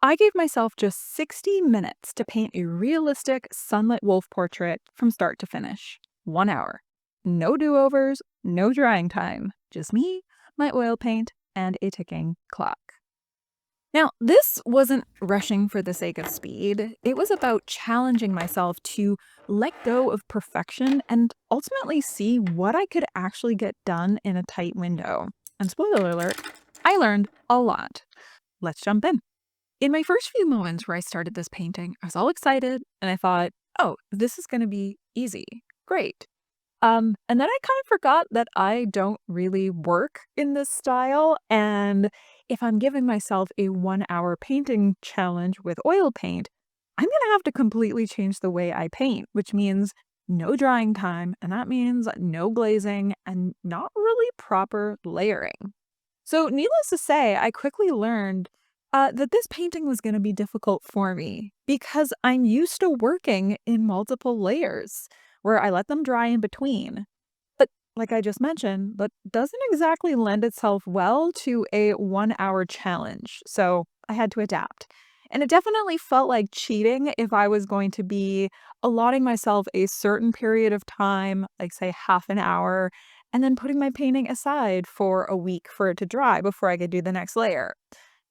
I gave myself just 60 minutes to paint a realistic sunlit wolf portrait from start to finish. 1 hour. No do overs, no drying time. Just me, my oil paint, and a ticking clock. Now, this wasn't rushing for the sake of speed. It was about challenging myself to let go of perfection and ultimately see what I could actually get done in a tight window. And spoiler alert, I learned a lot. Let's jump in. In my first few moments where I started this painting, I was all excited and I thought, oh, this is going to be easy. Great. And then I kind of forgot that I don't really work in this style. And if I'm giving myself a 1 hour painting challenge with oil paint, I'm going to have to completely change the way I paint, which means no drying time. And that means no glazing and not really proper layering. So, needless to say, I quickly learned that this painting was going to be difficult for me because I'm used to working in multiple layers where I let them dry in between. But, like I just mentioned, that doesn't exactly lend itself well to a 1 hour challenge. So, I had to adapt. And it definitely felt like cheating if I was going to be allotting myself a certain period of time, like say half an hour, and then putting my painting aside for a week for it to dry before I could do the next layer.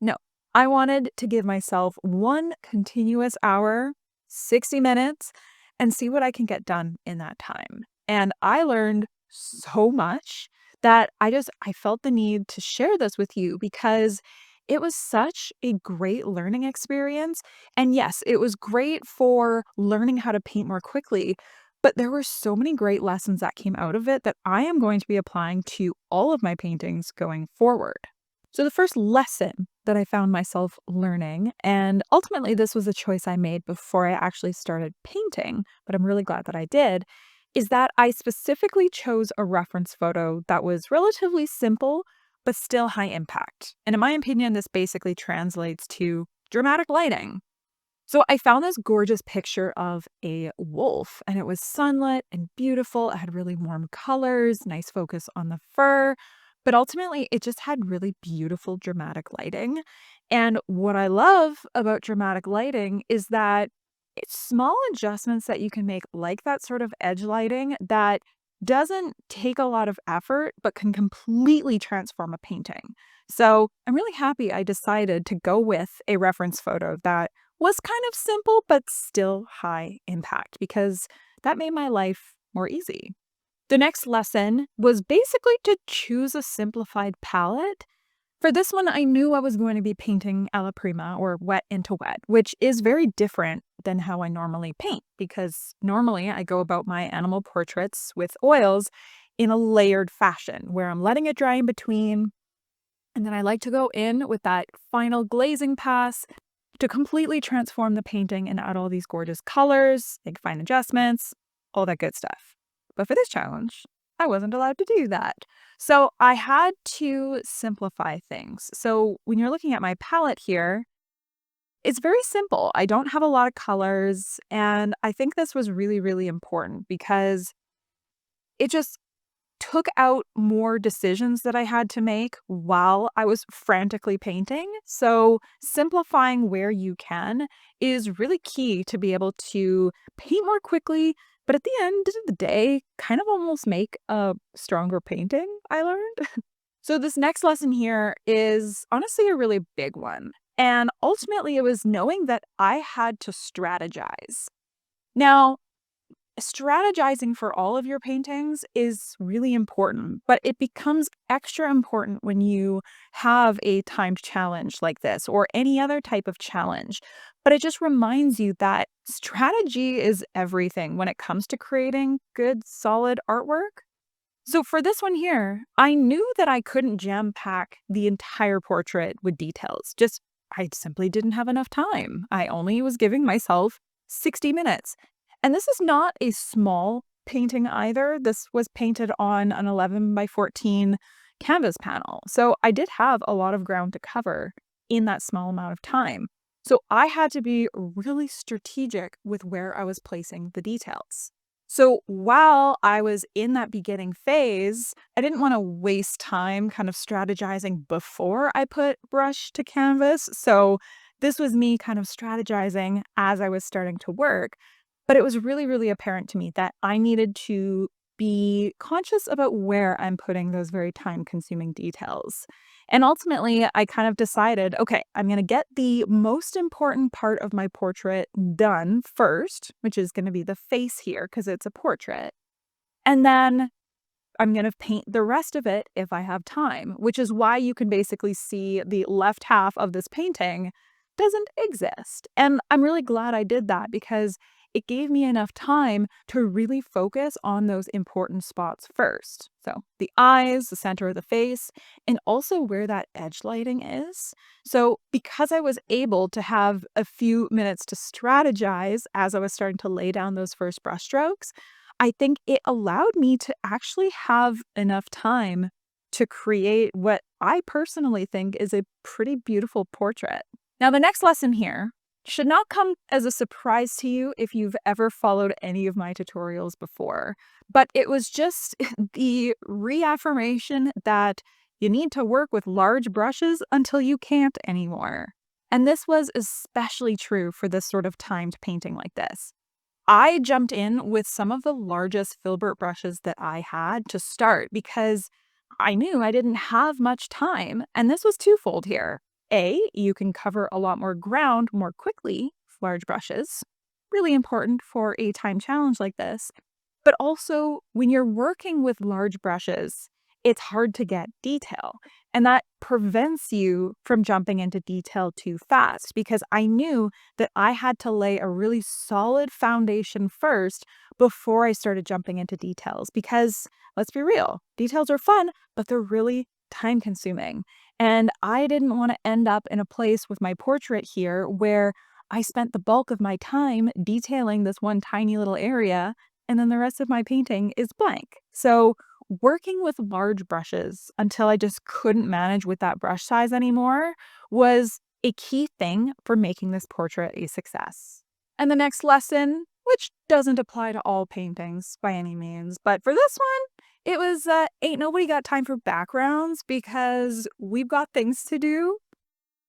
No, I wanted to give myself one continuous hour, 60 minutes, and see what I can get done in that time. And I learned so much that I felt the need to share this with you because it was such a great learning experience. And yes, it was great for learning how to paint more quickly, but there were so many great lessons that came out of it that I am going to be applying to all of my paintings going forward. So, the first lesson that I found myself learning, and ultimately this was a choice I made before I actually started painting, but I'm really glad that I did, is that I specifically chose a reference photo that was relatively simple, but still high impact. And in my opinion, this basically translates to dramatic lighting. So I found this gorgeous picture of a wolf, and it was sunlit and beautiful. It had really warm colors, nice focus on the fur, but ultimately it just had really beautiful dramatic lighting. And what I love about dramatic lighting is that it's small adjustments that you can make, like that sort of edge lighting, that doesn't take a lot of effort, but can completely transform a painting. So I'm really happy I decided to go with a reference photo that was kind of simple, but still high impact because that made my life more easy. The next lesson was basically to choose a simplified palette. For this one, I knew I was going to be painting alla prima or wet into wet, which is very different than how I normally paint because normally I go about my animal portraits with oils in a layered fashion where I'm letting it dry in between. And then I like to go in with that final glazing pass to completely transform the painting and add all these gorgeous colors, make fine adjustments, all that good stuff. But for this challenge, I wasn't allowed to do that. So I had to simplify things. So when you're looking at my palette here, it's very simple. I don't have a lot of colors. And I think this was really, really important because it just took out more decisions that I had to make while I was frantically painting. So, simplifying where you can is really key to be able to paint more quickly, but at the end of the day, kind of almost make a stronger painting, I learned. So, this next lesson here is honestly a really big one. And ultimately, it was knowing that I had to strategize. Now, strategizing for all of your paintings is really important, but it becomes extra important when you have a timed challenge like this or any other type of challenge. But it just reminds you that strategy is everything when it comes to creating good, solid artwork. So for this one here, I knew that I couldn't jam pack the entire portrait with details. Just I simply didn't have enough time. I only was giving myself 60 minutes. And this is not a small painting either. This was painted on an 11 by 14 canvas panel. So I did have a lot of ground to cover in that small amount of time. So I had to be really strategic with where I was placing the details. So while I was in that beginning phase, I didn't want to waste time kind of strategizing before I put brush to canvas. So this was me kind of strategizing as I was starting to work. But it was really, really apparent to me that I needed to be conscious about where I'm putting those very time consuming details. And ultimately, I kind of decided, okay, I'm going to get the most important part of my portrait done first, which is going to be the face here because it's a portrait. And then I'm going to paint the rest of it if I have time, which is why you can basically see the left half of this painting doesn't exist. And I'm really glad I did that because it gave me enough time to really focus on those important spots first. So the eyes, the center of the face, and also where that edge lighting is. So because I was able to have a few minutes to strategize as I was starting to lay down those first brushstrokes, I think it allowed me to actually have enough time to create what I personally think is a pretty beautiful portrait. Now, the next lesson here should not come as a surprise to you if you've ever followed any of my tutorials before, but it was just the reaffirmation that you need to work with large brushes until you can't anymore. And this was especially true for this sort of timed painting like this. I jumped in with some of the largest filbert brushes that I had to start because I knew I didn't have much time, and this was twofold here. A, you can cover a lot more ground more quickly with large brushes, really important for a time challenge like this. But also, when you're working with large brushes, it's hard to get detail. And that prevents you from jumping into detail too fast because I knew that I had to lay a really solid foundation first before I started jumping into details. Because let's be real, details are fun, but they're really time consuming. And I didn't want to end up in a place with my portrait here where I spent the bulk of my time detailing this one tiny little area and then the rest of my painting is blank. So working with large brushes until I just couldn't manage with that brush size anymore was a key thing for making this portrait a success. And the next lesson, which doesn't apply to all paintings by any means, but for this one, it was ain't nobody got time for backgrounds because we've got things to do.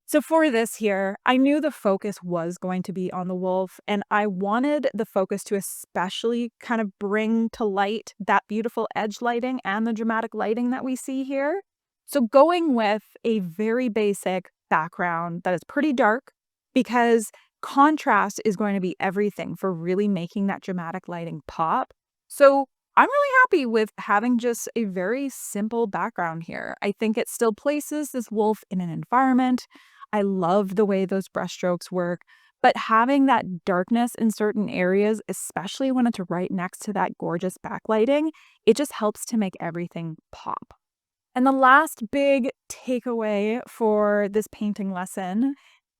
So for this here, I knew the focus was going to be on the wolf, and I wanted the focus to especially kind of bring to light that beautiful edge lighting and the dramatic lighting that we see here. So going with a very basic background that is pretty dark because contrast is going to be everything for really making that dramatic lighting pop. So I'm really happy with having just a very simple background here. I think it still places this wolf in an environment. I love the way those brushstrokes work, but having that darkness in certain areas, especially when it's right next to that gorgeous backlighting, it just helps to make everything pop. And the last big takeaway for this painting lesson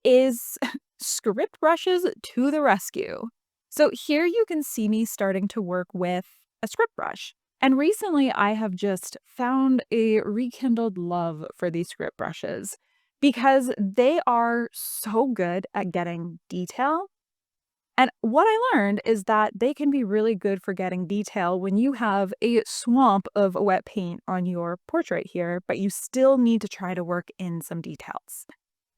is script brushes to the rescue. So here you can see me starting to work with a script brush. And recently I have just found a rekindled love for these script brushes because they are so good at getting detail. And what I learned is that they can be really good for getting detail when you have a swamp of wet paint on your portrait here, but you still need to try to work in some details.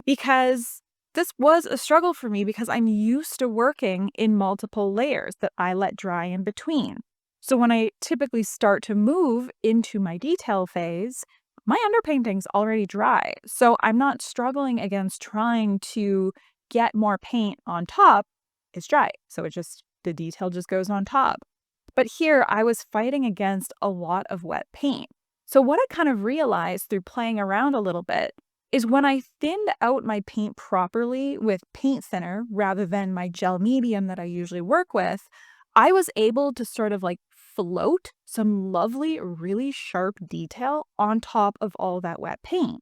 Because this was a struggle for me because I'm used to working in multiple layers that I let dry in between. So when I typically start to move into my detail phase, my underpainting's already dry. So I'm not struggling against trying to get more paint on top. It's dry. So the detail just goes on top. But here I was fighting against a lot of wet paint. So what I kind of realized through playing around a little bit is when I thinned out my paint properly with paint thinner rather than my gel medium that I usually work with, I was able to sort of like float some lovely, really sharp detail on top of all that wet paint.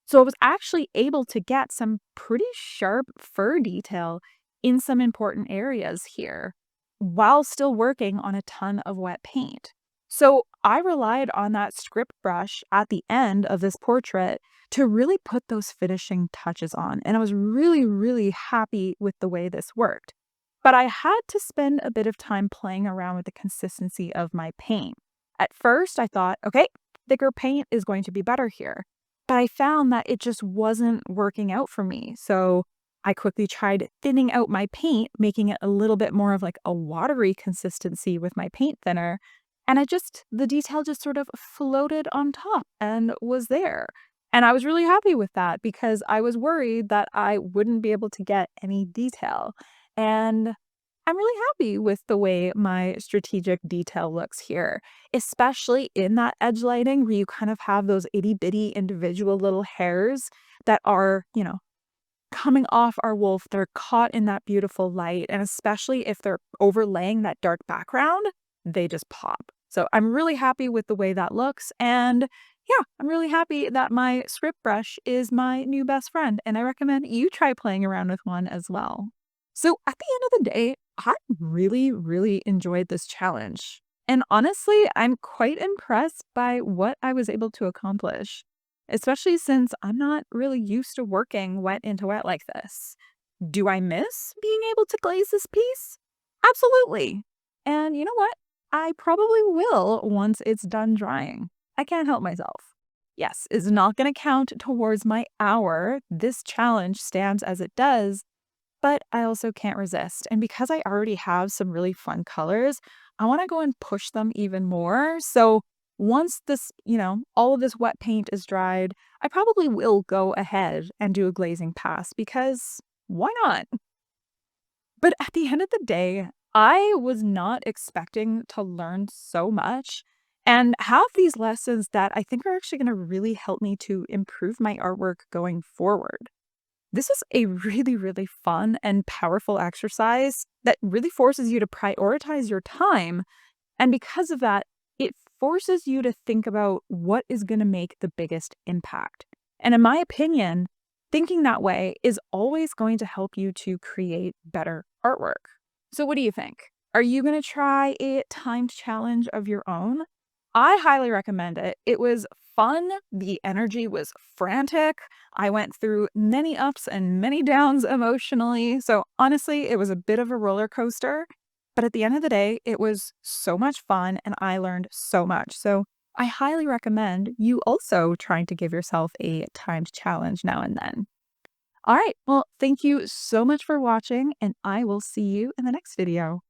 So I was actually able to get some pretty sharp fur detail in some important areas here while still working on a ton of wet paint. So I relied on that script brush at the end of this portrait to really put those finishing touches on. And I was really, really happy with the way this worked. But I had to spend a bit of time playing around with the consistency of my paint. At first, I thought, okay, thicker paint is going to be better here. But I found that it just wasn't working out for me. So I quickly tried thinning out my paint, making it a little bit more of like a watery consistency with my paint thinner. And the detail just sort of floated on top and was there. And I was really happy with that because I was worried that I wouldn't be able to get any detail. And I'm really happy with the way my strategic detail looks here, especially in that edge lighting where you kind of have those itty bitty individual little hairs that are, coming off our wolf. They're caught in that beautiful light. And especially if they're overlaying that dark background, they just pop. So I'm really happy with the way that looks. And yeah, I'm really happy that my script brush is my new best friend. And I recommend you try playing around with one as well. So at the end of the day, I really, really enjoyed this challenge. And honestly, I'm quite impressed by what I was able to accomplish, especially since I'm not really used to working wet into wet like this. Do I miss being able to glaze this piece? Absolutely. And you know what? I probably will once it's done drying. I can't help myself. Yes, it's not going to count towards my hour. This challenge stands as it does, but I also can't resist. And because I already have some really fun colors, I want to go and push them even more. So once all of this wet paint is dried, I probably will go ahead and do a glazing pass because why not? But at the end of the day, I was not expecting to learn so much and have these lessons that I think are actually going to really help me to improve my artwork going forward. This is a really, really fun and powerful exercise that really forces you to prioritize your time. And because of that, it forces you to think about what is going to make the biggest impact. And in my opinion, thinking that way is always going to help you to create better artwork. So, what do you think? Are you going to try a timed challenge of your own? I highly recommend it. It was fun. The energy was frantic. I went through many ups and many downs emotionally. So, honestly, it was a bit of a roller coaster. But at the end of the day, it was so much fun and I learned so much. So, I highly recommend you also trying to give yourself a timed challenge now and then. All right. Well, thank you so much for watching, and I will see you in the next video.